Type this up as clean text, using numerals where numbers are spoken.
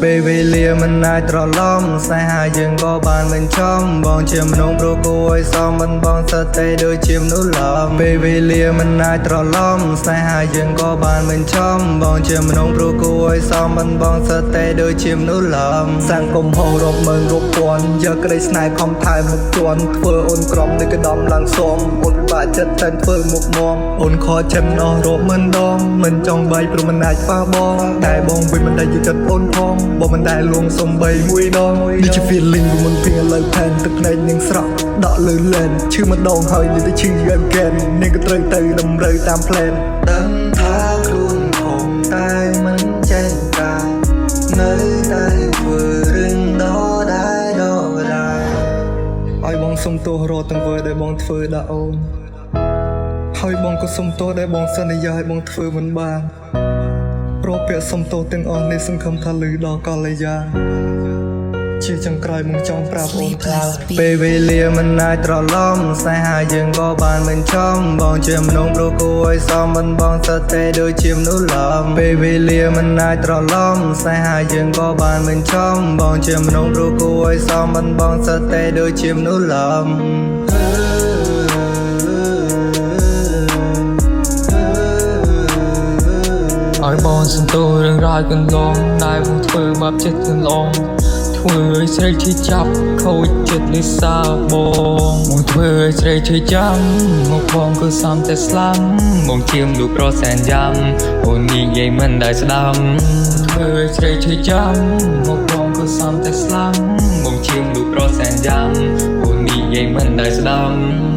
ពេលវេលាមិនអាចត្រឡប់ស្នេហាយើងក៏បានមិនចំបងជាមនុស្សប្រគួរឲ្យសមមិនបងសតែដូចជាមនុស្សឡំពេលវេលាមិនអាចត្រឡប់ស្នេហាយើងក៏បានមិនចំបងជាមនុស្សប្រគួរឲ្យសមមិនបងសតែដូចជាមនុស្សឡំសាំងកុំហោរាប់ម៉ឺនរាប់ពាន់យកក្តីស្នេហ៍ខំថែមមកជន់ធ្វើអូនក្រំនៃកដំឡើងសមអូនពិបាកចិត្តតែធ្វើមុខមមអូនខកចិត្តណោះរាប់ម៉ឺនដងមិនចង់បែកព្រោះមិនអាចប៉ះបងតែបងវិញមិនដែលយល់ចិត្តអូនផងបងមិនដែលលួងសំបីមួយដងនេះជា feeling វាមិនពីឥឡូវផែនទឹកភ្នែកនឹងស្រក់ដកលើលែនឈឺម្ដងហើយនេះទៅឈឺយ៉ាងកែននាងក៏ត្រូវទៅតម្រូវតាម plan ដឹងថាខ្លួនខំតែមិនចេះកាយនៅតែធ្វើរឿងដល់ដែរឲ្យបងសុំទោសរត់ទាំងវើដែលបងធ្វើដល់អូនហើយបងក៏សុំទោសដែលបងសន្យាឲ្យបងធ្វើមិនបានព្រោះពាក្យសុំទោសទាំងអស់នេះសង្ឃឹមថាលឺដល់កល្យាជាចុងក្រោយមកចង់ប្រាប់អូនថាពេលវេលាមិនអាចត្រឡប់ស្នេហាយើងក៏បានមិនចំបងជាមនុស្សប្រគួរឲ្យសមមិនបងសតែដូចជាមនុស្សឡំពេលវេលាមិនអាចត្រឡប់ស្នេហាយើងក៏បានមិនចំបងជាមនុស្សប្រគួរឲ្យសមមិនបងសតែដូចជាមនុស្សឡំឲ្យបងសន្ទោសរឿងរ៉ាវកន្លងដែលបងធ្វើបាបចិត្តកន្លងធ្វើឲ្យស្រីឈឺចាប់ខូចចិត្តលិសាបងមកធ្វើឲ្យស្រីឈឺចាំមកបងក៏សំតែស្លាំមកជាមលូប្រសែនយ៉ាំអូននិយាយមិនដែលស្ដាប់ធ្វើឲ្យស្រីឈឺចាំមកបងក៏សំតែស្លាំមកជាមលូប្រសែនយ៉ាំអូននិយាយមិនដែលស្ដាប់